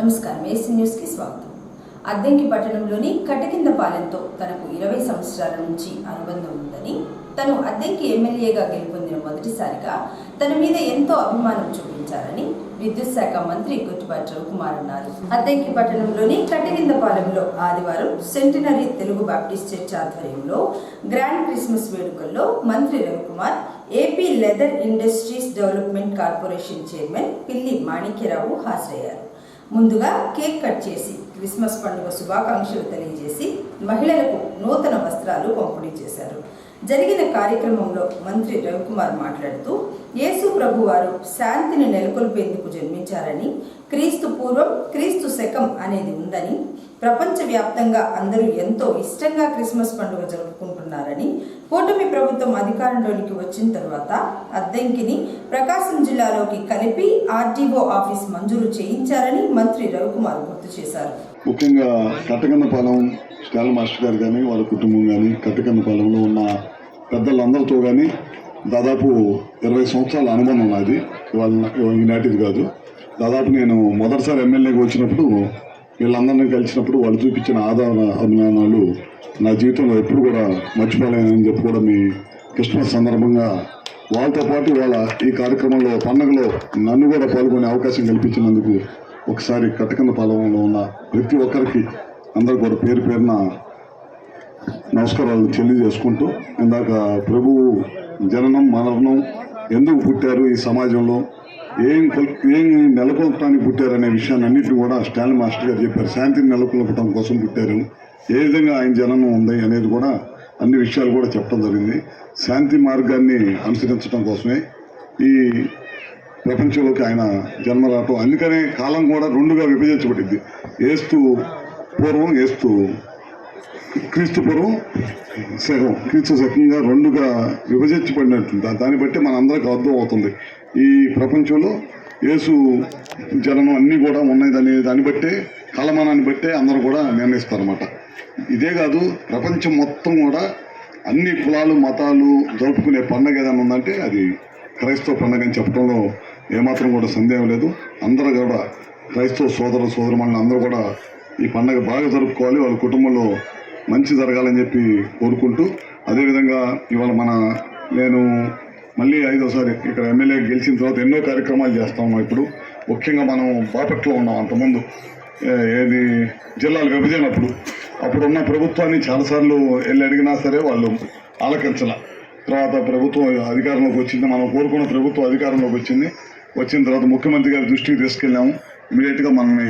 నమస్కారం. AC news కి స్వాగతం. అద్దంకి పట్టణంలోని కటకిందపాలెంతో తనకు 20 సంవత్సరాల నుంచి అనుబంధం ఉందని, తను అద్దంకి ఎమ్మెల్యేగా గెలుపొందిన మొదటిసారిగా తన మీద ఎంతో అభిమానం చూపించారని విద్యుత్ శాఖ మంత్రి గుత్తిపాటి రవికుమార్ అన్నారు. అద్దంకి పట్టణంలోని కటకిందపాలెంలో ఆదివారం సెంటినరీ తెలుగు బాప్టిస్ట్ చర్చ్ ఆధ్వర్యంలో గ్రాండ్ క్రిస్మస్ వేడుకల్లో మంత్రి Ravikumar, AP leather industries development corporation chairman పిల్లి మాణిక్యరావు హాజరయ్యారు. ముందుగా కేక్ కట్ చేసి క్రిస్మస్ పండుగ శుభాకాంక్షలు తెలియజేసి మహిళలకు నూతన వస్త్రాలు పంపిణీ చేశారు. జరిగిన కార్యక్రమంలో మంత్రి రవికుమార్ మాట్లాడుతూ, యేసు ప్రభువారు శాంతిని నెలకొల్పేందుకు జన్మించారని, క్రీస్తు పూర్వం క్రీస్తు శకం అనేది ఉందని, ప్రపంచవ్యాప్తంగా అందరూ ఎంతో ఇష్టంగా క్రిస్మస్ పండుగ జరుపుకుంటున్నారని, కూటమి ప్రభుత్వం అధికారంలోనికి వచ్చిన తర్వాత అద్దంకిని ప్రకాశం జిల్లాలోకి కలిపి ఆర్డీఓ ఆఫీస్ మంజూరు చేయించారని మంత్రి రవికుమార్ గుర్తు చేశారు. ముఖ్యంగా కటకన్నపాలెం స్టాల్ మాస్టర్ గారు కానీ వాళ్ళ కుటుంబం కానీ కటకన్నపాలెంలో ఉన్న పెద్దలందరితో కానీ దాదాపు 20 సంవత్సరాల అనుబంధం ఉన్నది. ఈనాటిది కాదు. దాదాపు నేను మొదటిసారి ఎమ్మెల్యేగా వచ్చినప్పుడు వీళ్ళందరినీ కలిసినప్పుడు వాళ్ళు చూపించిన ఆదరణ అభిమానాలు నా జీవితంలో ఎప్పుడు కూడా మర్చిపోలేనని చెప్పి కూడా మీ క్రిస్మస్ సందర్భంగా వాళ్ళతో పాటు వాళ్ళ ఈ కార్యక్రమంలో పండుగలో నన్ను కూడా పాల్గొనే అవకాశం కల్పించినందుకు ఒకసారి కటకన్నపాలెంలో ఉన్న ప్రతి ఒక్కరికి అందరూ కూడా పేరు పేరున నమస్కారాలు తెలియజేసుకుంటూ, ఇందాక ప్రభువు జననం మరణం ఎందుకు పుట్టారు, ఈ సమాజంలో ఏం నెలకొల్పడానికి పుట్టారు అనే విషయాన్ని అన్నింటినీ కూడా స్టాలిన్ మాస్టర్ గారు చెప్పారు. శాంతిని నెలకొల్పడం కోసం పుట్టారు, ఏ విధంగా ఆయన జననం ఉంది అనేది కూడా అన్ని విషయాలు కూడా చెప్పడం జరిగింది. శాంతి మార్గాన్ని అనుసరించడం కోసమే ఈ ప్రపంచంలోకి ఆయన జన్మ రావటం. అందుకనే కాలం కూడా రెండుగా విభజించబడింది. ఏస్తు పూర్వం, క్రీస్తు పూర్వం శకం, క్రీస్తు శకంగా రెండుగా విభజించబడినట్టుంది. దాన్ని బట్టి మన అందరికీ అర్థం అవుతుంది ఈ ప్రపంచంలో యేసు జననం అన్నీ కూడా ఉన్నాయి. దాన్ని బట్టే కాలమానాన్ని బట్టే అందరూ కూడా నిర్ణయిస్తారన్నమాట. ఇదే కాదు, ప్రపంచం మొత్తం కూడా అన్ని కులాలు మతాలు జరుపుకునే పండుగ ఏదైనా ఉందంటే అది క్రైస్తవ పండుగ అని చెప్పడంలో ఏమాత్రం కూడా సందేహం లేదు. అందరూ కూడా క్రైస్తవ సోదరుమణులు అందరూ కూడా ఈ పండుగ బాగా జరుపుకోవాలి, వాళ్ళ కుటుంబంలో మంచి జరగాలని చెప్పి కోరుకుంటూ, అదేవిధంగా ఇవాళ నేను మళ్ళీ 5వసారి ఇక్కడ ఎమ్మెల్యే గెలిచిన తర్వాత ఎన్నో కార్యక్రమాలు చేస్తాము. ఇప్పుడు ముఖ్యంగా మనం బాపట్లో ఉన్నాం. అంతకుముందు ఏది జిల్లాలు విభజనప్పుడు అప్పుడున్న ప్రభుత్వాన్ని చాలాసార్లు వెళ్ళి అడిగినా సరే వాళ్ళు ఆలకించాల. తర్వాత ప్రభుత్వం అధికారంలోకి వచ్చింది, మనం కోరుకున్న ప్రభుత్వం అధికారంలోకి వచ్చిన తర్వాత ముఖ్యమంత్రి గారి దృష్టికి తీసుకెళ్ళాము. ఇమీడియట్గా మనల్ని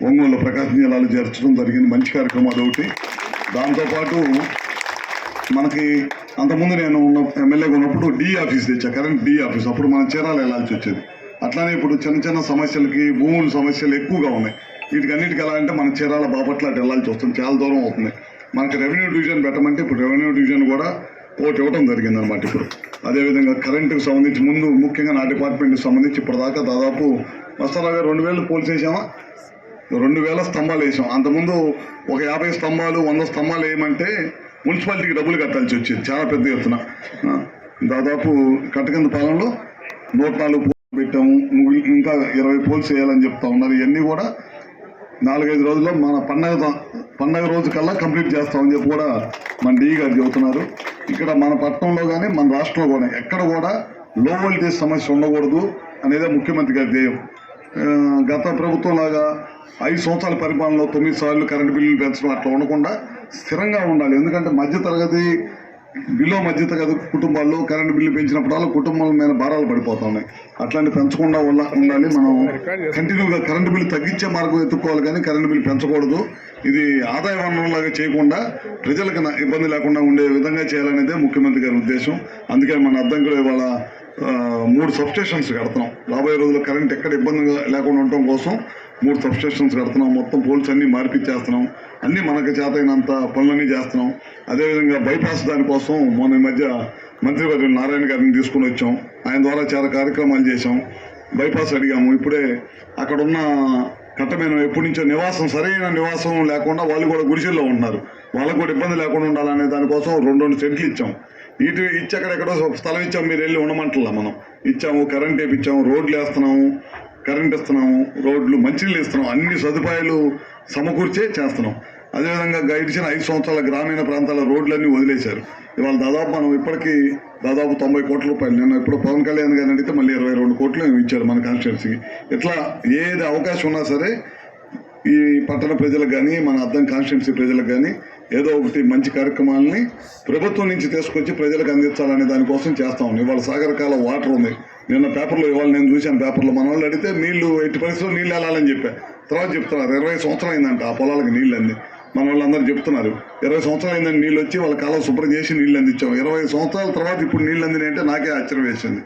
ఒంగోలు ప్రకాశం జిల్లాలో చేర్చడం జరిగింది. మంచి కార్యక్రమం అదొకటి. దాంతోపాటు మనకి అంతకుముందు నేను ఎమ్మెల్యేగా ఉన్నప్పుడు డి ఆఫీస్ తెచ్చా, కరెంట్ డి ఆఫీస్. అప్పుడు మనం చీరాలు వెళ్ళాల్సి వచ్చేది. అట్లానే ఇప్పుడు చిన్న సమస్యలకి భూముల సమస్యలు ఎక్కువగా ఉన్నాయి. వీటికన్నిటికి ఎలా అంటే మన చీరాల బాపట్ల అటు వెళ్ళాల్సి వస్తుంది, చాలా దూరం అవుతుంది. మనకి రెవెన్యూ డివిజన్ పెట్టమంటే ఇప్పుడు రెవెన్యూ డివిజన్ కూడా ఒకటి ఇవ్వడం జరిగిందనమాట. ఇప్పుడు అదేవిధంగా కరెంటుకు సంబంధించి ముందు ముఖ్యంగా నా డిపార్ట్మెంట్కి సంబంధించి ఇప్పటిదాకా దాదాపు వస్తారాగా 2000 పోల్స్ వేసామా, 2000 స్తంభాలు వేసాం. అంతకుముందు ఒక 50 స్తంభాలు 100 స్తంభాలు వేయమంటే మున్సిపాలిటీకి డబ్బులు కట్టాల్సి వచ్చేది, చాలా పెద్ద ఎత్తున. దాదాపు కటకన్నపాలెంలో 104 పోల్స్ పెట్టాము. ఇంకా 20 పోల్స్ వేయాలని చెప్తా ఉన్నారు. ఇవన్నీ కూడా 4-5 రోజుల్లో మన పండగ రోజు కల్లా కంప్లీట్ చేస్తామని చెప్పి కూడా మన డి గారు చెబుతున్నారు. ఇక్కడ మన పట్టణంలో కానీ మన రాష్ట్రంలో కూడా ఎక్కడ కూడా లో వోల్టేజ్ సమస్య ఉండకూడదు అనేదే ముఖ్యమంత్రి గారి ధ్యేయం. గత ప్రభుత్వం లాగా 5 సంవత్సరాల పరిపాలనలో 9 సార్లు కరెంటు బిల్లులు పెంచడం అట్లా ఉండకుండా స్థిరంగా ఉండాలి. ఎందుకంటే మధ్యతరగతి కుటుంబాల్లో కరెంటు బిల్లు పెంచినప్పుడు కుటుంబాల మీద భారాలు పడిపోతా ఉన్నాయి. అట్లాంటి పెంచకుండా ఉండాలి. మనం కంటిన్యూగా కరెంటు బిల్లు తగ్గించే మార్గం ఎత్తుక్కోవాలి, కానీ కరెంటు బిల్లు పెంచకూడదు. ఇది ఆదాయ వనరులాగా చేయకుండా ప్రజలకు ఇబ్బంది లేకుండా ఉండే విధంగా చేయాలనేదే ముఖ్యమంత్రి గారి ఉద్దేశం. అందుకే మన అద్దంకిలో ఇవాళ 3 సబ్స్టేషన్స్ కడుతున్నాం. రాబోయే రోజుల్లో కరెంట్ ఎక్కడ ఇబ్బంది లేకుండా ఉండటం కోసం 3 సబ్స్టేషన్స్ కడుతున్నాం. మొత్తం పోల్స్ అన్నీ మార్పిచ్చేస్తున్నాం. అన్నీ మనకు చేతైనంత పనులన్నీ చేస్తున్నాం. అదేవిధంగా బైపాస్ దానికోసం మొన్న ఈ మధ్య మంత్రివర్యులు నారాయణ గారిని తీసుకుని వచ్చాం. ఆయన ద్వారా చాలా కార్యక్రమాలు చేశాం. బైపాస్ అడిగాము. ఇప్పుడే అక్కడున్న కట్టమైన ఎప్పటి నుంచో సరైన నివాసం లేకుండా వాళ్ళు కూడా గుడిసెల్లో ఉంటున్నారు. వాళ్ళకు కూడా ఇబ్బంది లేకుండా ఉండాలనే దానికోసం 2 సెంట్లు ఇచ్చాం. ఇటు ఇచ్చి అక్కడెక్కడో స్థలం ఇచ్చాము, మీరు వెళ్ళి ఉండమంటలా. మనం ఇచ్చాము, కరెంట్ వేపించాము, రోడ్లు వేస్తున్నాము, కరెంట్ ఇస్తున్నాము, రోడ్లు, మంచినీళ్ళు ఇస్తున్నాం, అన్ని సదుపాయాలు సమకూర్చే చేస్తున్నాం. అదేవిధంగా గడిచిన 5 సంవత్సరాల గ్రామీణ ప్రాంతాల రోడ్లన్నీ వదిలేశారు. ఇవాళ దాదాపు మనం ఇప్పటికీ దాదాపు 90 కోట్ల రూపాయలు, నిన్న ఇప్పుడు పవన్ కళ్యాణ్ గారిని అడిగితే మళ్ళీ 22 కోట్లు ఇచ్చారు మన కాన్స్టిట్యున్సీకి. ఇట్లా ఏది అవకాశం ఉన్నా సరే ఈ పట్టణ ప్రజలకు కానీ మన అద్దం కాన్స్టిట్యున్సీ ప్రజలకు కానీ ఏదో ఒకటి మంచి కార్యక్రమాలని ప్రభుత్వం నుంచి తీసుకొచ్చి ప్రజలకు అందించాలనే దానికోసం చేస్తా ఉన్నాం. ఇవాళ సాగరకాల వాటర్ ఉంది. నిన్న పేపర్లో ఇవాళ నేను చూశాను, పేపర్లో మన వాళ్ళు అడిగితే నీళ్లు ఎట్టి పరిస్థితుల్లో నీళ్ళు వెళ్ళాలని చెప్పా. తర్వాత చెప్తున్నారు 20 సంవత్సరాలు అయిందంట ఆ పొలాలకు నీళ్ళు అంది. మన వాళ్ళందరూ చెప్తున్నారు 20 సంవత్సరాలు అయిందని నీళ్ళు వచ్చి వాళ్ళ కాలం శుభ్రం చేసి నీళ్ళు అందించాం. 20 సంవత్సరాల తర్వాత ఇప్పుడు నీళ్ళు అందినాయి అంటే నాకే ఆశ్చర్యం వేసింది.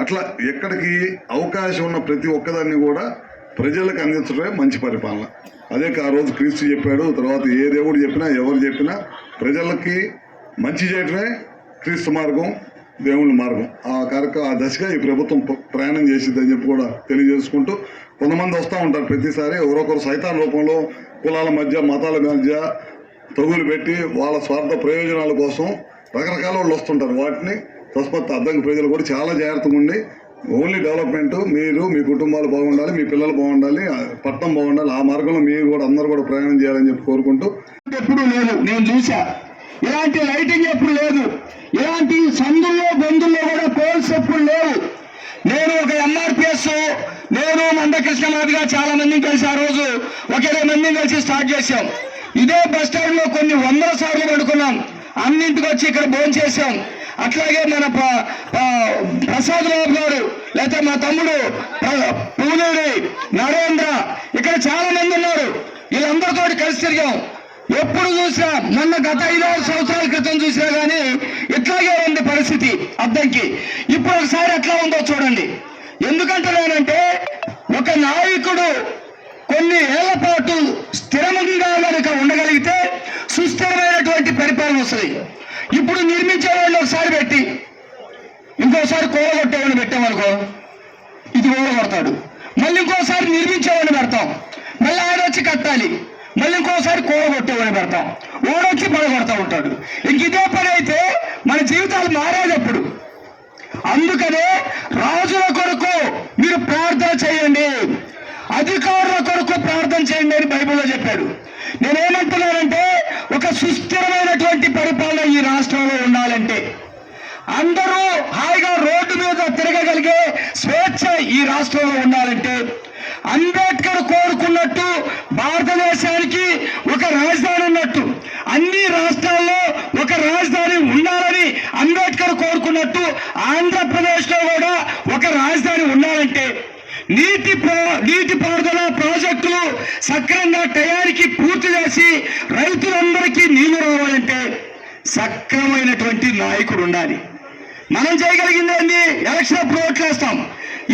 అట్లా ఎక్కడికి అవకాశం ఉన్న ప్రతి ఒక్కదాన్ని కూడా ప్రజలకు అందించడమే మంచి పరిపాలన. అదే ఆ రోజు క్రీస్తు చెప్పాడు. తర్వాత ఏ దేవుడు చెప్పినా ఎవరు చెప్పినా ప్రజలకి మంచి చేయటమే క్రీస్తు మార్గం, దేవుని మార్గం. ఆ దశగా ఈ ప్రభుత్వం ప్రయాణం చేసిద్దని చెప్పి కూడా తెలియజేసుకుంటూ, కొంతమంది వస్తూ ఉంటారు ప్రతిసారి ఎవరొకరు సైతాన్ రూపంలో కులాల మధ్య మతాల మధ్య తగులు పెట్టి వాళ్ళ స్వార్థ ప్రయోజనాల కోసం రకరకాల వాళ్ళు వస్తుంటారు. వాటిని తస్మత్ అద్దంకి ప్రజలు కూడా చాలా జాగ్రత్తగా ఉండి ఓన్లీ డెవలప్మెంట్, మీరు మీ కుటుంబాలు బాగుండాలి, మీ పిల్లలు బాగుండాలి, పట్టణం బాగుండాలి, ఆ మార్గంలో మీరు కూడా అందరూ కూడా ప్రయాణం చేయాలని చెప్పి కోరుకుంటూ. ఎప్పుడు లేదు, నేను చూసా ఇలాంటి లైటింగ్ ఎప్పుడు లేదు, ఇలాంటి సందుల్లో బంధుల్లో కూడా పోల్స్ ఎప్పుడు లేవు. నేను ఒక ఎంఆర్పిఎస్, నేను మందకృష్ణమాదిగా చాలా మందిని కలిసి ఆ రోజు ఒక 20 మందిని కలిసి స్టార్ట్ చేశాం. ఇదే బస్ స్టాండ్ లో కొన్ని 100 సార్లు పడుకున్నాం. అన్నింటికి వచ్చి ఇక్కడ భోజనం చేశాం. అట్లాగే మన ప్రసాద్ బాబు గారు, లేకపోతే మా తమ్ముడు పూనేడి నరేంద్ర, ఇక్కడ చాలా మంది ఉన్నారు. వీళ్ళందరితో కలిసి తిరిగాం. ఎప్పుడు చూసినా మొన్న గత 5-6 సంవత్సరాల క్రితం చూసినా కానీ ఇట్లాగే ఉంది పరిస్థితి అద్దంకి. ఇప్పుడు ఒకసారి ఎట్లా ఉందో చూడండి. ఎందుకంటున్నానంటే ఒక నాయకుడు కొన్ని ఏళ్ల పాటు స్థిరంగా కనుక ఉండగలిగితే సుస్థిరమైనటువంటి పరిపాలన వస్తుంది. ఇప్పుడు నిర్మించేవాడిని ఒకసారి పెట్టి ఇంకోసారి కూలగొట్టేవాడిని పెట్టామనుకో, ఇది కూలగొడతాడు. మళ్ళీ ఇంకోసారి నిర్మించేవాడిని పెడతాం, మళ్ళీ ఆయన వచ్చి కట్టాలి, మళ్ళీ ఇంకోసారి కూలగొట్టేవాడిని పెడతాం, ఓడొచ్చి పడగొడతా ఉంటాడు. ఇంక ఇదే పని అయితే మన జీవితాలు మారేటప్పుడు. అందుకనే రాజుల కొరకు మీరు ప్రార్థన చేయండి, అధికారుల కొరకు ప్రార్థన చేయండి అని బైబిల్లో చెప్పాడు. నేనేమంటున్నానంటే ఒక సుస్థిరమైనటువంటి పరిపాలన ఈ రాష్ట్రంలో ఉండాలంటే, అందరూ హాయిగా రోడ్డు మీద తిరగగలిగే స్వేచ్ఛ ఈ రాష్ట్రంలో ఉండాలంటే, అంబేద్కర్ కోరుకున్నట్టు భారతదేశానికి ఒక రాజధాని ఉన్నట్టు అన్ని రాష్ట్రాల్లో ఒక రాజధాని ఉండాలని అంబేద్కర్ కోరుకున్నట్టు ఆంధ్రప్రదేశ్ లో కూడా ఒక రాజధాని ఉండాలంటే, నీటిపారుదల ప్రాజెక్టులు సక్రమంగా టయానికి పూర్తి చేసి రైతులందరికీ నీళ్లు రావాలంటే సక్రమైనటువంటి నాయకుడు ఉండాలి. మనం చేయగలిగింది ఏంటి? ఎలక్షన్ అప్పుడు ఓట్లేస్తాం.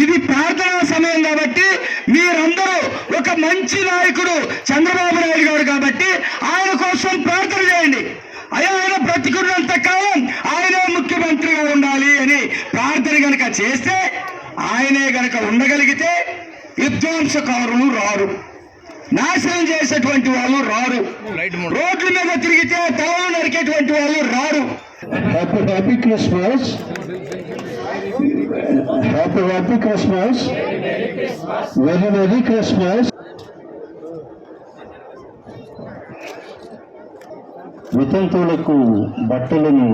ఇది ప్రార్థనా సమయం కాబట్టి మీరందరూ ఒక మంచి నాయకుడు చంద్రబాబు నాయుడు గారు కాబట్టి ఆయన కోసం ప్రార్థన చేయండి. ఆయన బ్రతికున్నంత కాలం ఆయనే ముఖ్యమంత్రిగా ఉండాలి అని ప్రార్థన గనక చేస్తే, ఆయనే గనక ఉండగలిగితే విధ్వంసకారులు రారు, నాశనం చేసేటువంటి వాళ్ళు రారు, రోడ్ల మీద తిరిగితే తలలు నరికేటువంటి వాళ్ళు రారు. Happy Christmas, happy Christmas, very Christmas. వితంతువులకు బట్టలను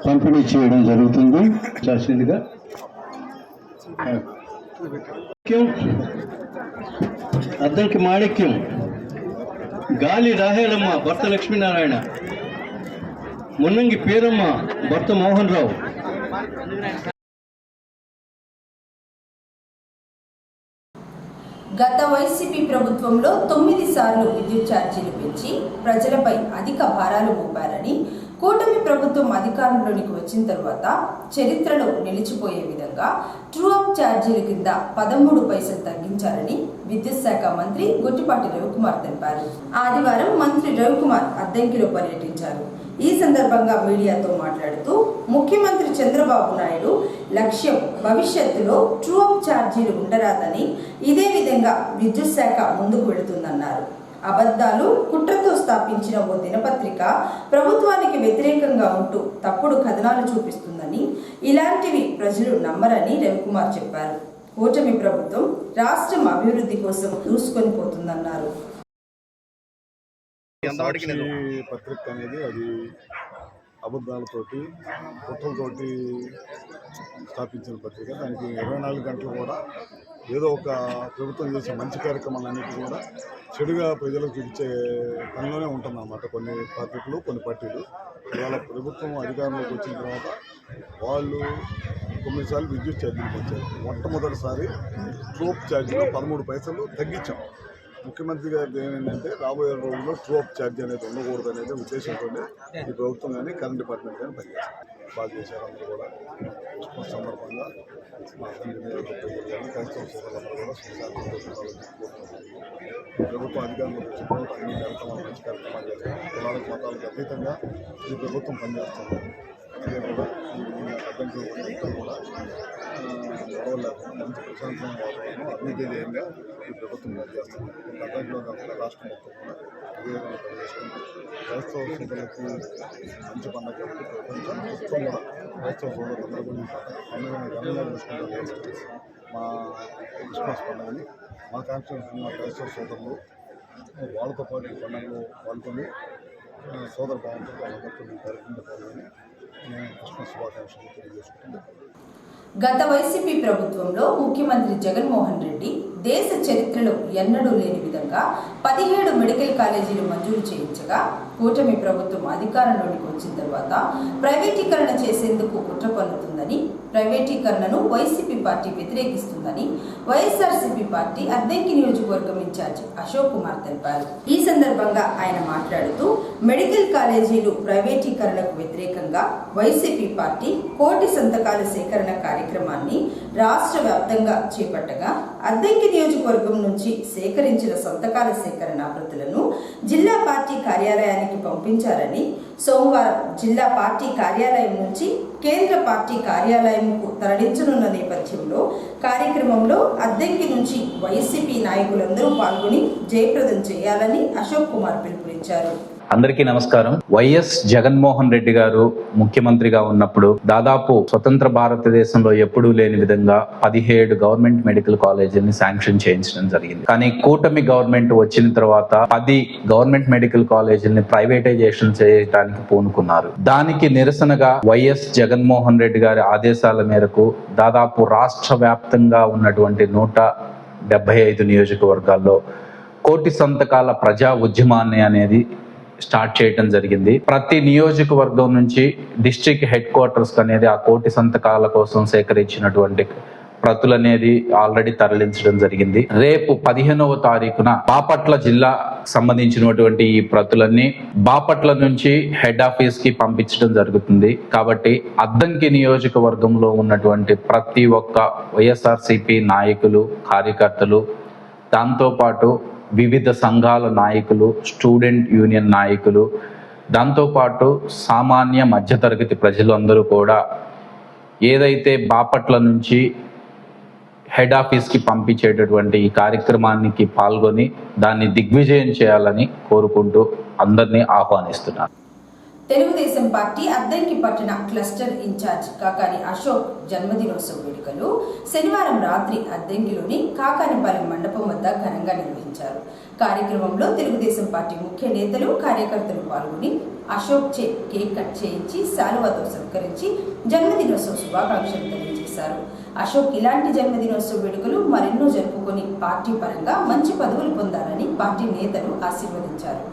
పంపిణీ చేయడం జరుగుతుంది. చేసిందిగా అద్దంకి మాణిక్యం, గాలి రాహేలమ్మ భర్త లక్ష్మీనారాయణ, మున్నంగి పేరమ్మ భర్త మోహన్ రావు. గత వైసీపీ ప్రభుత్వంలో 9 సార్లు విద్యుత్ ఛార్జీలు పెంచి ప్రజలపై అధిక భారాలు మోపారని, కూటమి ప్రభుత్వం అధికారంలోనికి వచ్చిన తర్వాత చరిత్రలో నిలిచిపోయే విధంగా ట్రూ అప్ ఛార్జీల కింద 13 పైసలు తగ్గించారని విద్యుత్ శాఖ మంత్రి గొట్టిపాటి రవికుమార్ తెలిపారు. ఆదివారం మంత్రి రవికుమార్ అద్దంకిలో పర్యటించారు. ఈ సందర్భంగా మీడియాతో మాట్లాడుతూ ముఖ్యమంత్రి చంద్రబాబు నాయుడు లక్ష్యం భవిష్యత్తులో ట్రూ అప్ ఛార్జీలు ఉండరాదని, ఇదే విధంగా విద్యుత్ శాఖ ముందుకు వెళుతుందన్నారు. అబద్ధాలు, కుట్రతో స్థాపించిన ఓ దినపత్రిక ప్రభుత్వానికి వ్యతిరేకంగా ఉంటూ తప్పుడు కథనాలు చూపిస్తుందని, ఇలాంటివి ప్రజలు నమ్మరని రవికుమార్ చెప్పారు. కూటమి ప్రభుత్వం రాష్ట్రం అభివృద్ధి కోసం దూసుకొని పోతుందన్నారు. సాక్షి పత్రిక అనేది అది అబద్ధాలతోటి కుట్రలతోటి స్థాపించిన పత్రిక. దానికి 24 గంటలు కూడా ఏదో ఒక ప్రభుత్వం చేసే మంచి కార్యక్రమాలన్నిటి కూడా చెడుగా ప్రజలకు చూపించే పనిలోనే ఉంటుందన్నమాట. కొన్ని పత్రికలు, కొన్ని పార్టీలు. ఇవాళ ప్రభుత్వం అధికారంలోకి వచ్చిన తర్వాత వాళ్ళు 9 సార్లు విద్యుత్ ఛార్జీలు పెంచారు. మొట్టమొదటిసారి ట్రోప్ ఛార్జీలు 13 పైసలు తగ్గించాం. ముఖ్యమంత్రి గారు ఏమైందంటే రాబోయే రోజుల్లో ట్రోప్ ఛార్జీ అనేది ఉండకూడదు అనేది ఉద్దేశంతో ఈ ప్రభుత్వం కానీ కరెంట్ డిపార్ట్మెంట్ కానీ పనిచేస్తారు. బాగా చేశారు. అందరూ కూడా క్రిస్మస్ సందర్భంగా మా కానీ క్రైస్తవ సోదరులందరూ కూడా ప్రభుత్వం అధికారంలోకి వచ్చిన తర్వాత అన్ని కార్యక్రమాలు, మంచి కార్యక్రమాలు చేస్తారు. కులాలకు, మతాలకు అతీతంగా ఈ ప్రభుత్వం పనిచేస్తుంది. అదే కూడా అడ్డంకులు కూడా గొడవలు లేకుండా మంచి ప్రశాంతమైన వాతావరణం అభివృద్ధిగా ఈ ప్రభుత్వం పనిచేస్తుంది. అడ్డంకులో కాకుండా రాష్ట్రం మొత్తం కూడా అభివృద్ధిగా పనిచేస్తుంది. క్రైస్తవ సోదరులకు మంచి పండుగ కాబట్టి ప్రపంచం మొత్తం కూడా క్రైస్తవ సోదరులందరూ కూడా పండుగను ఘనంగా చేసుకుంటారు. మా క్రిస్మస్ పండుగని మా కాన్స్టిట్యూన్సీ మా క్రైస్తవ సోదరులు వాళ్ళతో పాటు ఈ పండుగలో పాల్గొని సోదర భావంతో వాళ్ళందరితో ఈ కార్యక్రమంలో పాల్గొని నేను క్రిస్మస్ శుభాకాంక్షలు తెలియజేసుకుంటున్నాను. గత వైసీపీ ప్రభుత్వంలో ముఖ్యమంత్రి జగన్మోహన్ రెడ్డి దేశ చరిత్రలో ఎన్నడూ లేని విధంగా 17 మెడికల్ కాలేజీలు మంజూరు చేయించగా కూటమి ప్రభుత్వం అధికారంలోకి వచ్చిన తర్వాత ప్రైవేటీకరణ చేసేందుకు కుట్ర పన్నుతుందని, ప్రైవేటీకరణను వైసీపీ పార్టీ వ్యతిరేకిస్తుందని వైఎస్ఆర్సీపీ పార్టీ అద్దెంకి నియోజకవర్గం ఇన్ఛార్జ్ అశోక్ కుమార్ తెలిపారు. ఈ సందర్భంగా ఆయన మాట్లాడుతూ మెడికల్ కాలేజీలు ప్రైవేటీకరణకు వ్యతిరేకంగా వైసీపీ పార్టీ 1 కోటి సంతకాల సేకరణ కార్యక్రమాన్ని రాష్ట్ర వ్యాప్తంగా చేపట్టగా అద్దెంకి నియోజకవర్గం నుంచి సేకరించిన సంతకాల సేకరణ ప్రతులను జిల్లా పార్టీ కార్యాలయానికి పంపించారని, సోమవారం జిల్లా పార్టీ కార్యాలయం నుంచి కేంద్ర పార్టీ కార్యాలయంకు తరలించనున్న నేపథ్యంలో కార్యక్రమంలో అద్దెంకి నుంచి వైసీపీ నాయకులందరూ పాల్గొని జయప్రదం చేయాలని అశోక్ కుమార్ పిలుపునిచ్చారు. అందరికీ నమస్కారం. వైఎస్ జగన్మోహన్ రెడ్డి గారు ముఖ్యమంత్రిగా ఉన్నప్పుడు దాదాపు స్వతంత్ర భారతదేశంలో ఎప్పుడూ లేని విధంగా 17 గవర్నమెంట్ మెడికల్ కాలేజీని శాంక్షన్ చేయించడం జరిగింది. కానీ కూటమి గవర్నమెంట్ వచ్చిన తర్వాత 10 గవర్నమెంట్ మెడికల్ కాలేజీని ప్రైవేటైజేషన్ చేయడానికి పూనుకున్నారు. దానికి నిరసనగా వైఎస్ జగన్మోహన్ రెడ్డి గారి ఆదేశాల మేరకు దాదాపు రాష్ట్ర వ్యాప్తంగా ఉన్నటువంటి 175 నియోజకవర్గాల్లో 1 కోటి సంతకాల ప్రజా ఉద్యమాన్ని అనేది స్టార్ట్ చేయడం జరిగింది. ప్రతి నియోజకవర్గం నుంచి డిస్ట్రిక్ట్ హెడ్ క్వార్టర్స్ అనేది 1 కోటి సంతకాల కోసం సేకరించినటువంటి ప్రతులు అనేది ఆల్రెడీ తరలించడం జరిగింది. రేపు 15వ తారీఖున బాపట్ల జిల్లా సంబంధించినటువంటి ఈ ప్రతులన్నీ బాపట్ల నుంచి హెడ్ ఆఫీస్ కి పంపించడం జరుగుతుంది. కాబట్టి అద్దంకి నియోజకవర్గంలో ఉన్నటువంటి ప్రతి ఒక్క వైఎస్ఆర్సీపీ నాయకులు, కార్యకర్తలు, దాంతోపాటు వివిధ సంఘాల నాయకులు, స్టూడెంట్ యూనియన్ నాయకులు, దాంతోపాటు సామాన్య మధ్యతరగతి ప్రజలు అందరూ కూడా ఏదైతే బాపట్ల నుంచి హెడ్ ఆఫీస్కి పంపించేటటువంటి ఈ కార్యక్రమానికి పాల్గొని దాన్ని దిగ్విజయం చేయాలని కోరుకుంటూ అందరినీ ఆహ్వానిస్తున్నారు. తెలుగుదేశం పార్టీ అద్దంకి పట్టణ క్లస్టర్ ఇన్ఛార్జ్ కాకాని అశోక్ జన్మదినోత్సవ వేడుకలు శనివారం రాత్రి అద్దంకిలోని కాకానిపాలెం మండపం వద్ద ఘనంగా నిర్వహించారు. కార్యక్రమంలో తెలుగుదేశం పార్టీ ముఖ్య నేతలు, కార్యకర్తలు పాల్గొని అశోక్ చే కేక్ కట్ చేయించి శాలువాతో సత్కరించి జన్మదినోత్సవ శుభాకాంక్షలు తెలియజేశారు. అశోక్ ఇలాంటి జన్మదినోత్సవ వేడుకలు మరెన్నో జరుపుకొని పార్టీ పరంగా మంచి పదవులు పొందాలని పార్టీ నేతలు ఆశీర్వదించారు.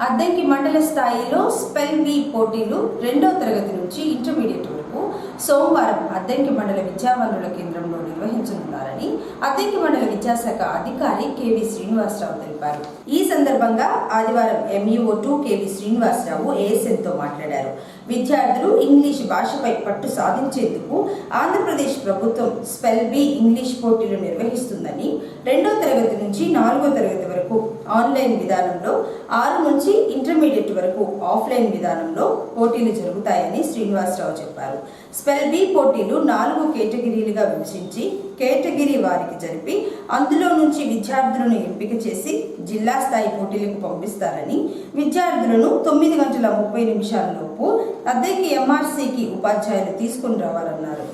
అద్దంకి మండల స్థాయిలో స్పెల్ బి పోటీలు 2వ తరగతి నుంచి ఇంటర్మీడియట్ వరకు సోమవారం అద్దంకి మండల విద్యా వనరుల కేంద్రంలో నిర్వహించనున్నారని అద్దంకి మండల విద్యాశాఖ అధికారి కెవి శ్రీనివాసరావు తెలిపారు. ఈ సందర్భంగా ఆదివారం MEO2 కెవి శ్రీనివాసరావు ASNతో మాట్లాడారు. విద్యార్థులు ఇంగ్లీష్ భాషపై పట్టు సాధించేందుకు ఆంధ్రప్రదేశ్ ప్రభుత్వం స్పెల్ బి ఇంగ్లీష్ పోటీలు నిర్వహిస్తుందని 2వ తరగతి నుంచి 4వ తరగతి వరకు ఆన్లైన్ విధానంలో 6 నుంచి ఇంటర్మీడియట్ వరకు ఆఫ్లైన్ విధానంలో పోటీలు జరుగుతాయని శ్రీనివాసరావు చెప్పారు. స్పెల్ బి పోటీలు 4 కేటగిరీలుగా విభజించి కేటగిరీ వారికి జరిపి అందులో నుంచి విద్యార్థులను ఎంపిక చేసి జిల్లా స్థాయి పోటీలకు పంపిస్తారని, విద్యార్థులను 9:30 లోపు అద్దంకి MRCకి ఉపాధ్యాయులు తీసుకుని రావాలన్నారు.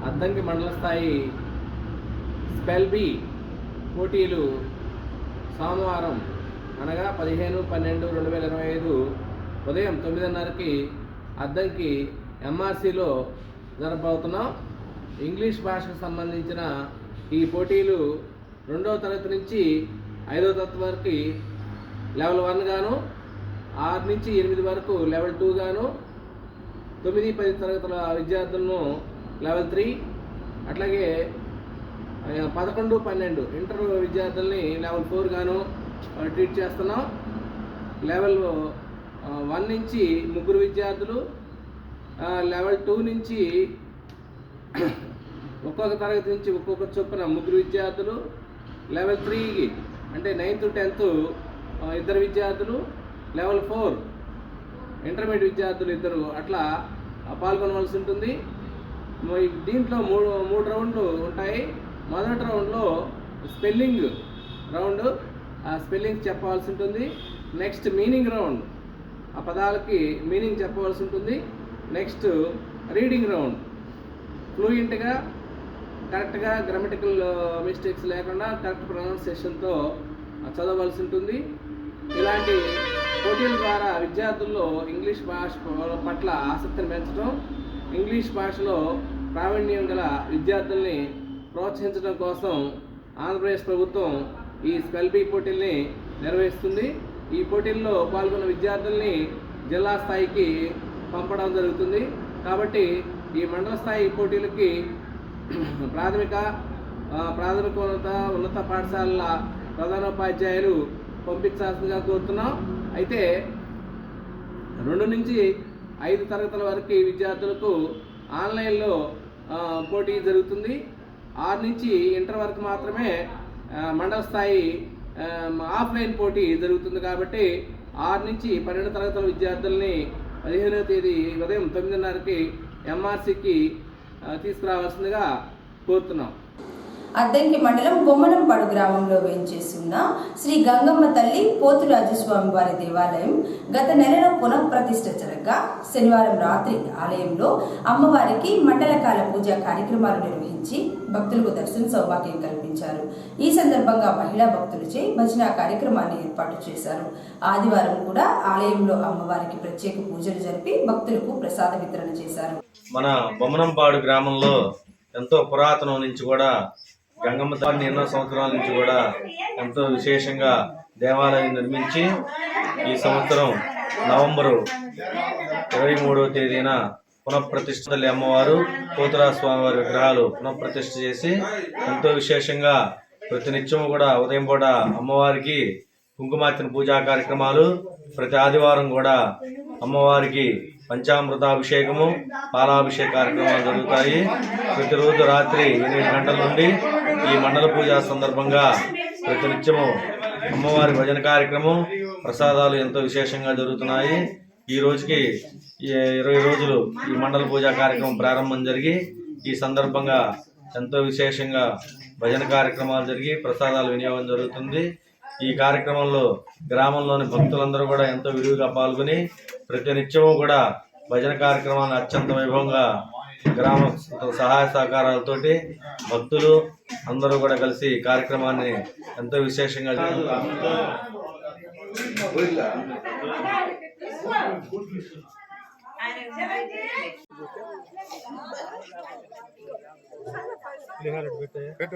అద్దంకి మండల స్థాయి స్పెల్ బి పోటీలు సోమవారం అనగా 15/12/2025 ఉదయం 9:30కి అద్దంకి MRCలో జరపబోతున్నాం. ఇంగ్లీష్ భాషకు సంబంధించిన ఈ పోటీలు 2వ తరగతి నుంచి 5వ తరగతి వరకు లెవెల్ 1 గాను, 6 నుంచి 8 వరకు లెవెల్ 2 గాను, 9-10 తరగతుల విద్యార్థులను లెవెల్ 3, అట్లాగే 11-12 ఇంటర్ విద్యార్థుల్ని లెవెల్ 4 గాను ట్రీట్ చేస్తున్నాం. లెవెల్ 1 నుంచి 3 విద్యార్థులు, లెవెల్ 2 నుంచి ఒక్కొక్క తరగతి నుంచి ఒక్కొక్క చొప్పున 3 విద్యార్థులు, లెవెల్ 3కి అంటే 9th 10th 2 విద్యార్థులు, లెవెల్ 4 ఇంటర్మీడియట్ విద్యార్థులు 2 అట్లా పాల్గొనవలసి ఉంటుంది. దీంట్లో మూడు రౌండ్లు ఉంటాయి. మొదటి రౌండ్లో స్పెల్లింగ్ రౌండ్, ఆ స్పెల్లింగ్ చెప్పవలసి ఉంటుంది. నెక్స్ట్ మీనింగ్ రౌండ్, ఆ పదాలకి మీనింగ్ చెప్పవలసి ఉంటుంది. నెక్స్ట్ రీడింగ్ రౌండ్, ఫ్లూయెంట్గా కరెక్ట్గా గ్రామటికల్ మిస్టేక్స్ లేకుండా కరెక్ట్ ప్రొనౌన్సియేషన్తో చదవవలసి ఉంటుంది. ఇలాంటి పోటీల ద్వారా విద్యార్థుల్లో ఇంగ్లీష్ భాష పట్ల ఆసక్తిని పెంచడం, ఇంగ్లీష్ భాషలో ప్రావీణ్యం గల విద్యార్థుల్ని ప్రోత్సహించడం కోసం ఆంధ్రప్రదేశ్ ప్రభుత్వం ఈ స్పెల్ బి పోటీల్ని నిర్వహిస్తుంది. ఈ పోటీల్లో పాల్గొన్న విద్యార్థుల్ని జిల్లా స్థాయికి పంపడం జరుగుతుంది. కాబట్టి ఈ మండల స్థాయి పోటీలకి ఉన్నత పాఠశాలల ప్రధానోపాధ్యాయులు పంపించాల్సిందిగా కోరుతున్నాం. అయితే 2 నుంచి 5 తరగతుల వరకు విద్యార్థులకు ఆన్లైన్లో పోటీ జరుగుతుంది. 6 నుంచి ఇంటర్ వరకు మాత్రమే మండల స్థాయి ఆఫ్లైన్ పోటీ జరుగుతుంది. కాబట్టి 6 నుంచి 12 తరగతుల విద్యార్థుల్ని 15వ తేదీ ఉదయం 9:30కి MRCకి తీసుకురావాల్సిందిగా కోరుతున్నాం. అద్దంకి మండలం బొమ్మనంపాడు గ్రామంలో వేయించేసి ఉన్న శ్రీ గంగమ్మ తల్లి పోతురాజస్వామి వారి దేవాలయం గత నెలలో పునఃప్రతిష్ఠ జరగగా శనివారం రాత్రి ఆలయంలో అమ్మవారికి మండలకాల పూజా కార్యక్రమాలు నిర్వహించి భక్తులకు దర్శన సౌభాగ్యం కల్పించారు. ఈ సందర్భంగా మహిళా భక్తులచే భజన కార్యక్రమాన్ని ఏర్పాటు చేశారు. ఆదివారం కూడా ఆలయంలో అమ్మవారికి ప్రత్యేక పూజలు జరిపి భక్తులకు ప్రసాద వితరణ చేశారు. మన బొమ్మనంపాడు గ్రామంలో ఎంతో పురాతనం నుంచి కూడా గంగమ్మ తల్లిని ఎన్నో సంవత్సరాల నుంచి కూడా ఎంతో విశేషంగా దేవాలయం నిర్మించి ఈ సంవత్సరం నవంబరు 23వ తేదీన పునఃప్రతిష్ఠ తల్లి అమ్మవారు పోతురాజస్వామి వారి విగ్రహాలు పునఃప్రతిష్ఠ చేసి ఎంతో విశేషంగా ప్రతినిత్యం కూడా ఉదయం పూట అమ్మవారికి కుంకుమార్చన పూజా కార్యక్రమాలు, ప్రతి ఆదివారం కూడా అమ్మవారికి పంచామృతాభిషేకము, పాలాభిషేక కార్యక్రమాలు జరుగుతాయి. ప్రతిరోజు రాత్రి 8 గంటల నుండి ఈ మండల పూజ సందర్భంగా ప్రతినిత్యము అమ్మవారి భజన కార్యక్రమం, ప్రసాదాలు ఎంతో విశేషంగా జరుగుతున్నాయి. ఈ రోజుకి 20 రోజులు ఈ మండల పూజా కార్యక్రమం ప్రారంభం జరిగి ఈ సందర్భంగా ఎంతో విశేషంగా భజన కార్యక్రమాలు జరిగి ప్రసాదాల వినియోగం జరుగుతుంది. ఈ కార్యక్రమంలో గ్రామంలోని భక్తులందరూ కూడా ఎంతో విరివిగా పాల్గొని ప్రతినిత్యము కూడా భజన కార్యక్రమాన్ని అత్యంత వైభవంగా గ్రామ సహాయ సహకారాలతోటి భక్తులు అందరూ కూడా కలిసి కార్యక్రమాన్ని ఎంతో విశేషంగా పెట్టు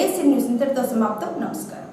ఏసీ న్యూస్ ఇంతటితో సమాప్తం. నమస్కారం.